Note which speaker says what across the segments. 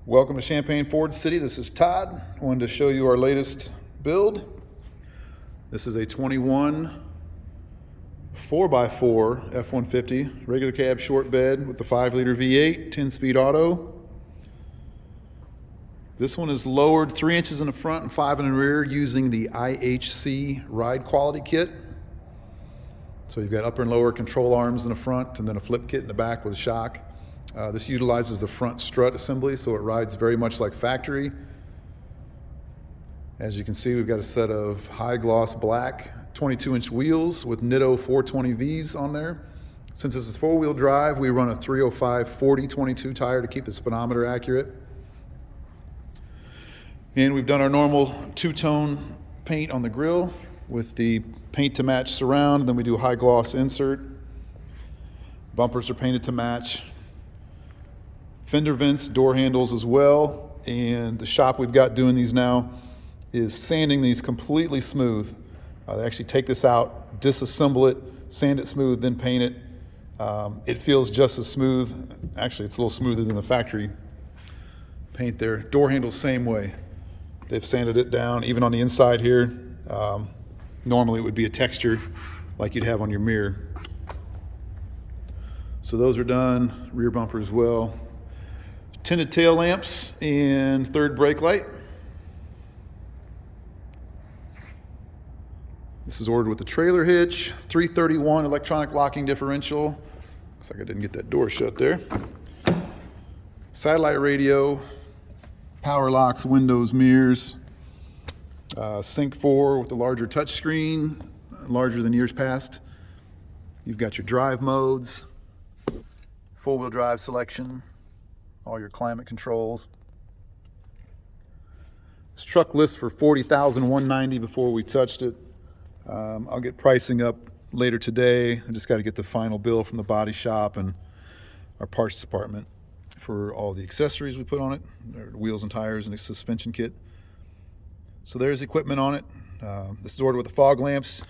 Speaker 1: Welcome to Champaign Ford City. This is Todd. I wanted to show you our latest build. This is a 21 4x4 F150, regular cab short bed with the 5-liter V8, 10-speed auto. This one is lowered 3 inches in the front and 5 in the rear using the IHC ride quality kit. So you've got upper and lower control arms in the front and then a flip kit in the back with a shock. This utilizes the front strut assembly, so it rides very much like factory. As you can see, we've got a set of high gloss black 22-inch wheels with Nitto 420Vs on there. Since this is 4-wheel drive, we run a 305 40/22 tire to keep the speedometer accurate. And we've done our normal two-tone paint on the grille with the paint to match surround, and then we do high gloss insert. Bumpers are painted to match. Fender vents, door handles as well, and the shop we've got doing these now is sanding these completely smooth. They actually take this out, disassemble it, sand it smooth, then paint it. It feels just as smooth. Actually, it's a little smoother than the factory paint there. Door handles, same way. They've sanded it down, even on the inside here. Normally it would be a texture like you'd have on your mirror. So those are done, rear bumper as well. Tinted tail lamps and third brake light. This is ordered with the trailer hitch, 331 electronic locking differential. Looks like I didn't get that door shut there. Satellite radio, power locks, windows, mirrors. Sync 4 with the larger touchscreen, larger than years past. You've got your drive modes, four-wheel drive selection, all your climate controls. This truck lists for $40,190 before we touched it. I'll get pricing up later today. I just got to get the final bill from the body shop and our parts department for all the accessories we put on it, the wheels and tires and a suspension kit. So there's equipment on it. This is ordered with the fog lamps.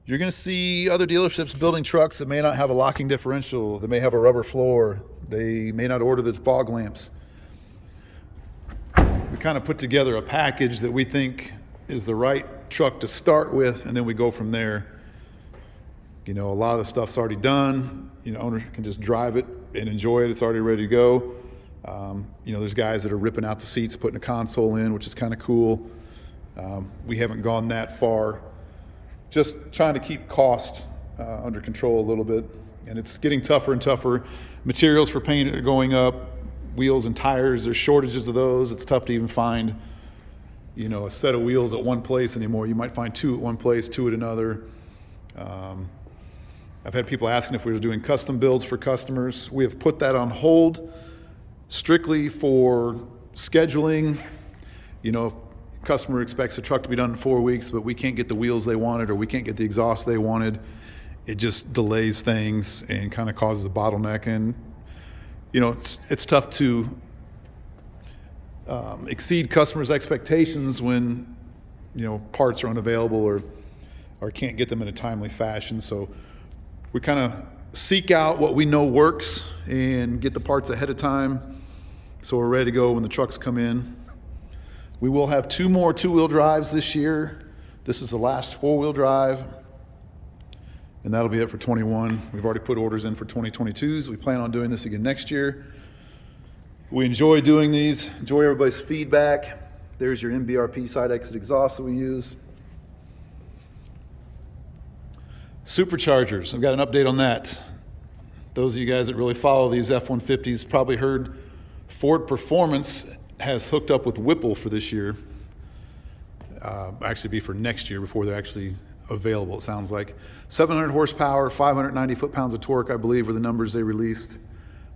Speaker 1: You're going to see other dealerships building trucks that may not have a locking differential. They may have a rubber floor. They may not order the fog lamps. We kind of put together a package that we think is the right truck to start with, and then we go from there. You know, a lot of the stuff's already done. You know, owner can just drive it and enjoy it. It's already ready to go. You know, there's guys that are ripping out the seats, putting a console in, which is kind of cool. We haven't gone that far. Just trying to keep cost under control a little bit. And it's getting tougher and tougher. Materials for paint are going up. Wheels and tires, there's shortages of those. It's tough to even find, you know, a set of wheels at one place anymore. You might find two at one place, two at another. I've had people asking if we were doing custom builds for customers. We have put that on hold strictly for scheduling. You know, if a customer expects a truck to be done in 4 weeks, but we can't get the wheels they wanted or we can't get the exhaust they wanted, it just delays things and kind of causes a bottleneck. And, you know, it's tough to exceed customers' expectations when, you know, parts are unavailable or can't get them in a timely fashion. So we kind of seek out what we know works and get the parts ahead of time so we're ready to go when the trucks come in. We will have 2 more 2-wheel drives this year. This is the last 4-wheel drive, and that'll be it for 21. We've already put orders in for 2022s. We plan on doing this again next year. We enjoy doing these, enjoy everybody's feedback. There's your Mbrp side exit exhaust that we use. Superchargers, I've got an update on that. Those of you guys that really follow these F-150s probably heard Ford Performance has hooked up with Whipple for this year. Actually be for next year before they're actually available, it sounds like. 700 horsepower, 590 foot-pounds of torque, I believe, were the numbers they released.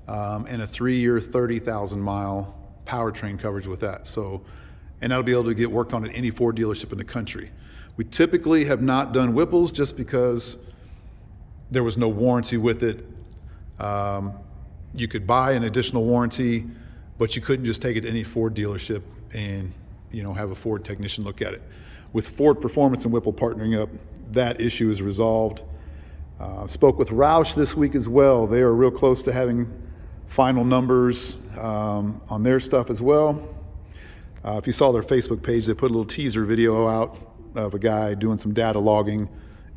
Speaker 1: And a 3-year, 30,000-mile powertrain coverage with that. So, and that'll be able to get worked on at any Ford dealership in the country. We typically have not done Whipples just because there was no warranty with it. You could buy an additional warranty, but you couldn't just take it to any Ford dealership and, you know, have a Ford technician look at it. With Ford Performance and Whipple partnering up, that issue is resolved. Spoke with Roush this week as well. They are real close to having final numbers on their stuff as well. If you saw their Facebook page, they put a little teaser video out of a guy doing some data logging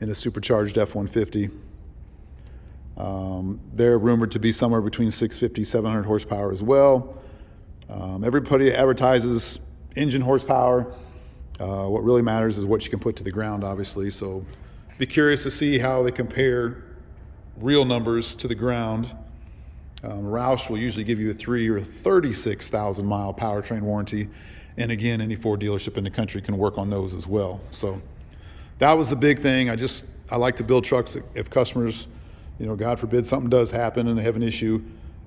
Speaker 1: in a supercharged F-150. They're rumored to be somewhere between 650, 700 horsepower as well. Everybody advertises engine horsepower. What really matters is what you can put to the ground, obviously. So be curious to see how they compare real numbers to the ground. Roush will usually give you a 3 or 36,000 mile powertrain warranty. And again, any Ford dealership in the country can work on those as well. So that was the big thing. I like to build trucks if customers, God forbid something does happen and they have an issue,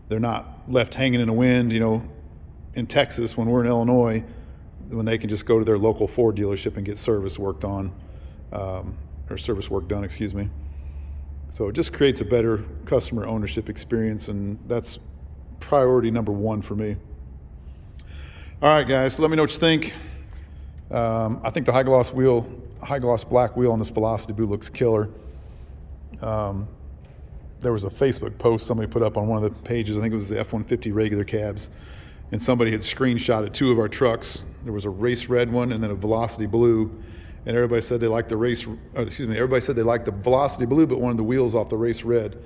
Speaker 1: they're not left hanging in the wind, in Texas when we're in Illinois, when they can just go to their local Ford dealership and get service work done, excuse me. So it just creates a better customer ownership experience, and that's priority number one for me. All right, guys, let me know what you think. I think the high gloss black wheel on this Velocity Blue looks killer. There was a Facebook post somebody put up on one of the pages, I think it was the F150 regular cabs, and somebody had screenshotted 2 of our trucks. There was a race red one and then a Velocity Blue, and everybody said they liked the Velocity Blue but wanted the wheels off the race red.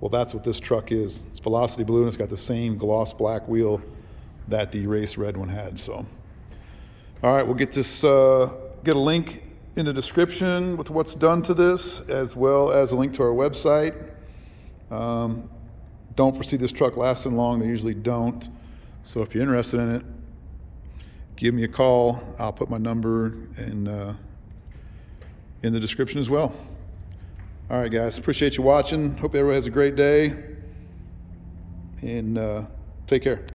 Speaker 1: Well, that's what this truck is. It's Velocity Blue, and it's got the same gloss black wheel that the race red one had. So, all right, we'll get this, get a link in the description with what's done to this, as well as a link to our website. Don't foresee this truck lasting long. They usually don't. So if you're interested in it, give me a call. I'll put my number in the description as well. All right, guys, appreciate you watching. Hope everybody has a great day, and take care.